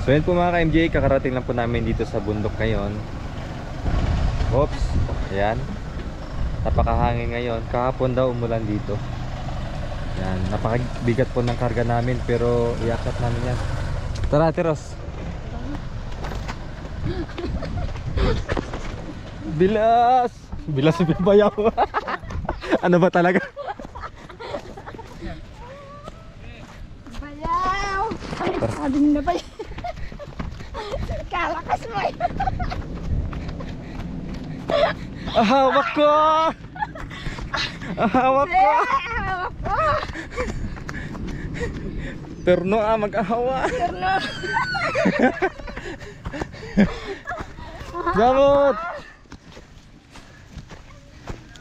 So yun po mga ka-MJ, kakarating lang po namin dito sa bundok ngayon. Oops, ayan. Napakahangin ngayon. Kahapon daw umulan dito. Yan, napakabigat po ng karga namin pero iakyat namin yan. Tara, Tiros. Bilas! Bilas yung bayaw. Ano ba talaga? Bayaw! Sabi na ba yun? Kalakas mo yun. Ahawak ko! Ahawak ko! Hawak ko! Terno mag-ahawa. Terno! Gamot!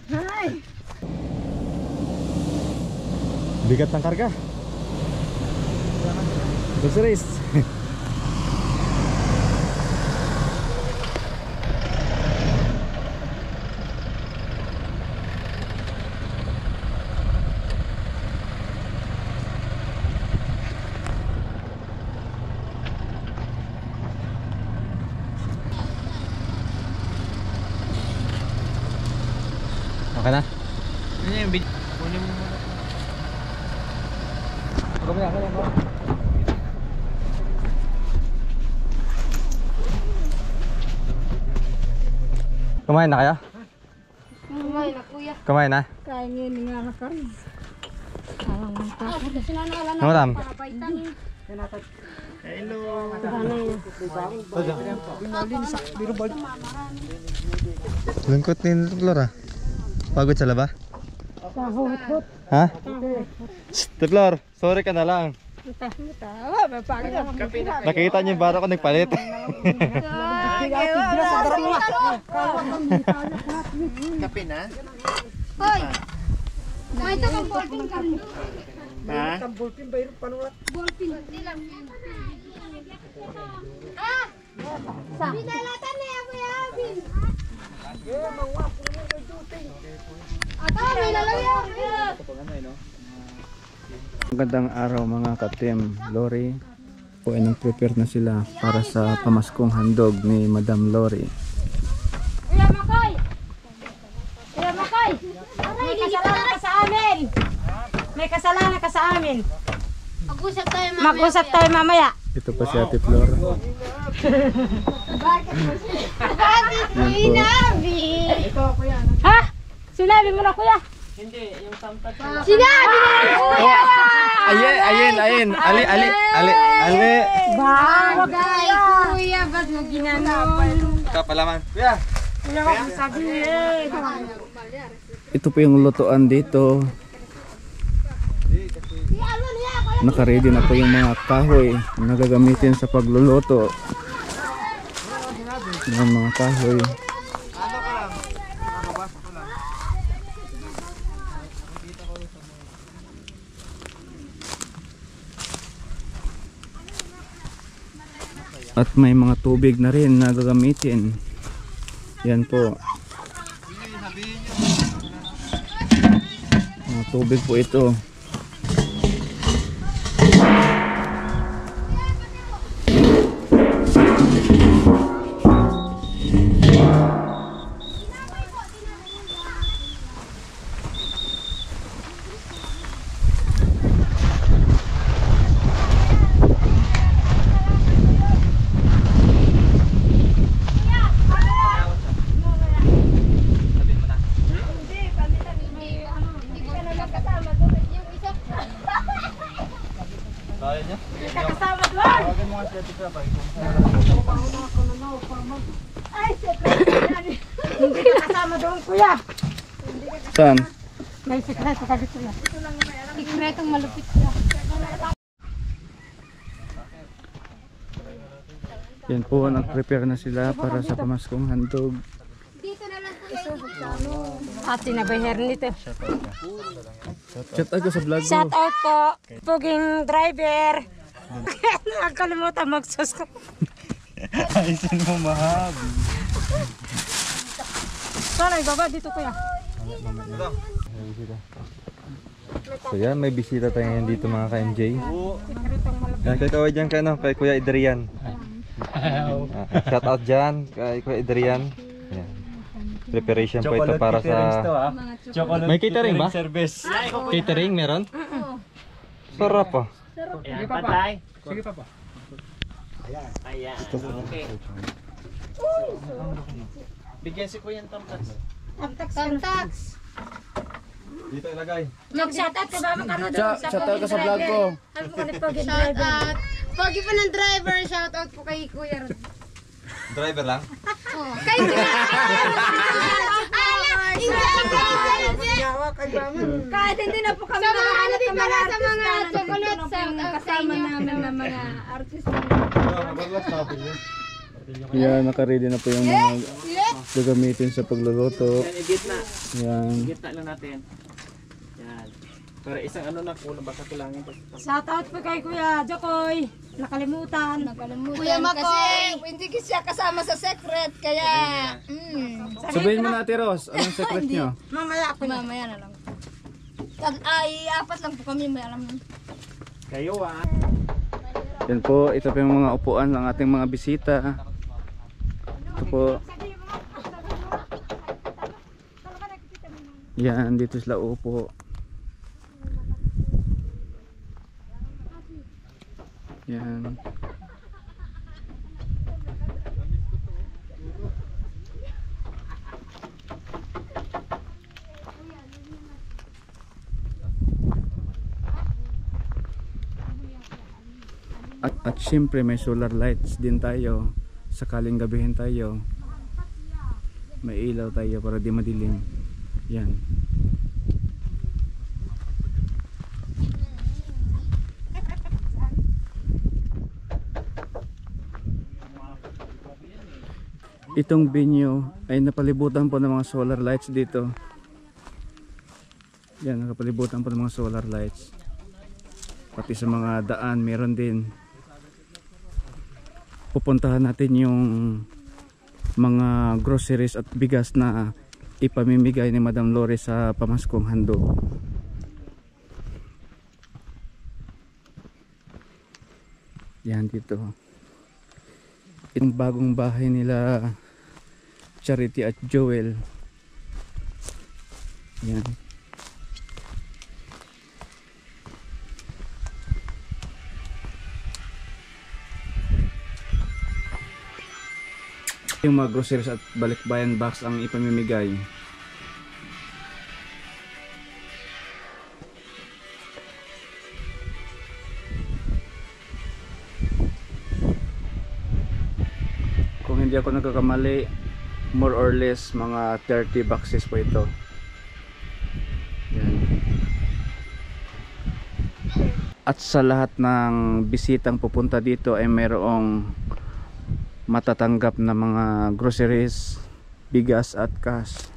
Hay! Bigat ng karga. Groceries. Okay na? Ano yung video? Kunin mo muna. Kumaya ka lang ba? Kumain na kaya? Kumain na kuya. Kumain na? Kain ngayon nga na kami. Alang ang takot. Sinanala na. Ano tam? Hello. Lungkot ni Flora. Pagod sa laba? Sahot-hot. Ha? Flor, sorry ka na lang. Nakikita niyo yung baro ko nagpalit. Kape na? Hoy! May ito kang ballpen kami. Ha? Ballpen. Ah! Binalatan na yan, Kuya Alvin. Ato, may lalayaw. Magandang araw mga ka-team Lori. Po ay nag-prepare na sila para sa pamaskong handog ni Madam Lori. Kuya Makoy! Kuya Makoy! May kasalanan ka sa amin! May kasalanan ka sa amin! Mag-usap tayo mamaya. Mag-usap tayo mamaya. Ito pa si Ate Flora. Bakit mo inabi? Ha? Sinabi mo na kuya? Hindi, yung sampat. Sinabi na yan kuya! Ayun. Ali. Bagay kuya, ba't mo ginanon? Kapalaman. Kuya. Wala ko sabihin. Ito po yung lutuan dito. Naka-ready na po yung mga kahoy na gagamitin sa pagluluto. Yung mga kahoy. At may mga tubig na rin na gagamitin. Yan po. Mga tubig po ito. Kasama doon! Ay, hindi ka kasama doon kuya! Saan? May sikreto ka dito kuya. Sikretong malupit kuya. Yan po, nag-prepare na sila para sa pamaskong handog. Dito na lang kuya. Ate na bayher nito. Shout out ko sa vlog ko. Shout out po, puging driver. Nakakalimutan mag-subscribe. Ayusin mo mahab. Sana ibaba dito kuya. So yan, may bisita tayo ngayon dito mga ka-MJ. Yan, kay kaway dyan ka, no? Kay Kuya Adrian. Shout out dyan kay Kuya Adrian. Yan. Preparation po ito para sa... Chocolate May catering ba? service. Catering meron? Sarap ah. Ayan, patay. Sige pa. Ayan. Okay. Bigyan si Kuya ng tamtax. Tamtax. Dito ilagay. Mag-shoutout ka ba? Magkano doon? Shoutout ka sa vlog ko. Ano po ulit pag driver? Pogi po ng driver. Shoutout po kay Kuya Rod. Driver lang? Kay Kuya kahit hindi na po kami nakahanap ng mga chocolate kasama namin ng mga artista. Yan, naka-ready na po yung mga gagamitin sa pagluluto. Yan, i-gitna. Yan. Gitna lang natin. Yan. Para isang ano na kulang, baka kulangin pa. Shoutout po kay Kuya Jokoy. Nakalimutan. Kuya Makoy, hindi siya kasama sa secret, kaya Sabihin mo na Ate Ros, anong secret nyo? Mamaya po na. mamaya na lang. Ay, apat lang po kami, may alam nun. Kayo Yan po, ito po yung mga upuan ng ating mga bisita. Ito po. Yan, dito sila upo. Yan. At syempre may solar lights din tayo. Sakaling gabihin tayo, may ilaw tayo para di madilim. Yan. Itong venue ay napalibutan po ng mga solar lights dito. Yan, nakapalibutan po ng mga solar lights. Pati sa mga daan meron din. Pupuntahan natin yung mga groceries at bigas na ipamimigay ni Madam Lori sa pamaskong handog. Yan dito. Itong bagong bahay nila Charity at Joel. Yan. Yung mga groceries at balikbayan box ang ipamimigay. Kung hindi ako nagkakamali, more or less mga 30 boxes po ito. Yan. At sa lahat ng bisitang pupunta dito ay mayroong matatanggap na mga groceries, bigas at cash.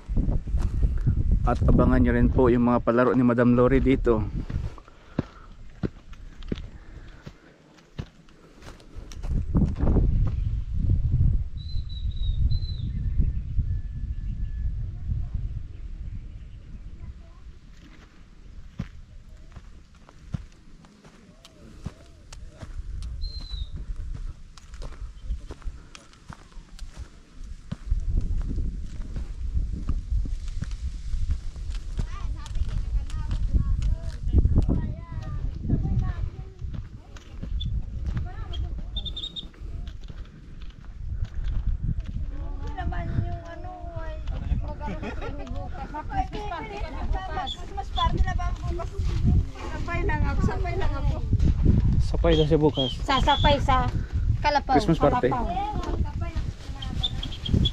At abangan nyo rin po yung mga palaro ni Madam Lori dito. Sapay na siya bukas. Sasapay sa Kalapaw. Christmas party.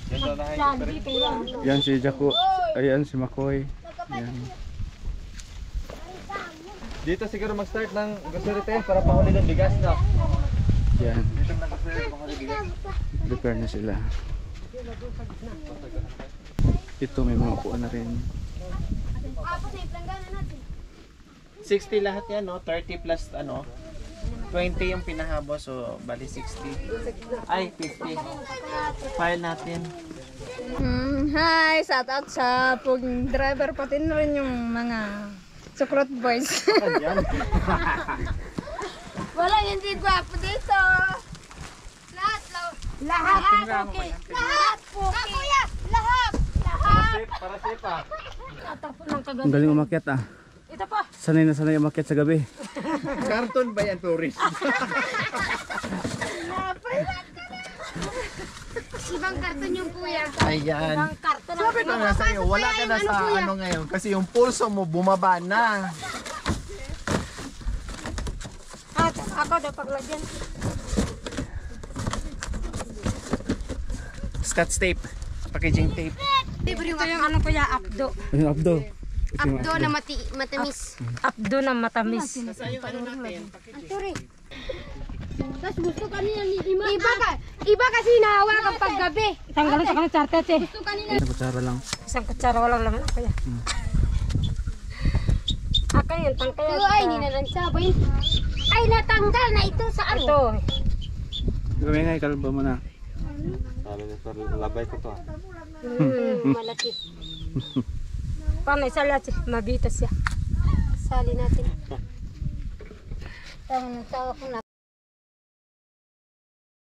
Yan, dito yan. Yan si Jaco. Ayan si Makoy. Yan. Dito siguro mag-start ng grocery tayo para panghuli ng bigas na. Yan. Dito ng grocery panghuli bigas. Prepare na sila. Ito may mga upuan na rin. 60 lahat yan, no? 30 plus ano? 20 yung pinahabo, so bali 60. Ay, 50. File natin. Hi, shout out sa pong driver, pati na rin yung mga sukrot boys. Walang hindi gwapo dito. Lahat Camera mo Poki. kaya. Lahat, Poki. Kuya, lahat. Lahat. Para safe ah. Tatapon ng Ang kagabi. galing umakyat ah. Ito pa. Sanay na sanay umakyat sa gabi. Karton ba yan, tourist? Ibang karton yung kuya. Ayan. Ibang karton. Sabi ko na sa'yo, wala ka na sa ano ngayon kasi yung pulso mo bumaba na. Ako daw paglagyan. Scotch tape. Packaging tape. Ito yung ano kuya, abdo. Ayun, Abdo. Abdo na matamis. Abdo na matamis. Sa'yo ano natin? Packaging. Tapos gusto kanina ni Ima. Iba kasi nahawakan pag gabi. Tanggalin sa kanang chartet eh. Gusto kanina. Isang kutsara lang. Isang kutsara walang laman kuya. Akan yun, tangkay yan. Pero ay, hindi na lang sabay. Ay, natanggal na ito sa ano. Ito. Gawin nga, ikalba mo na. Labay ko to ah. Malaki. Paano isala siya? Mabitas siya. Sali natin. Tawa ko na.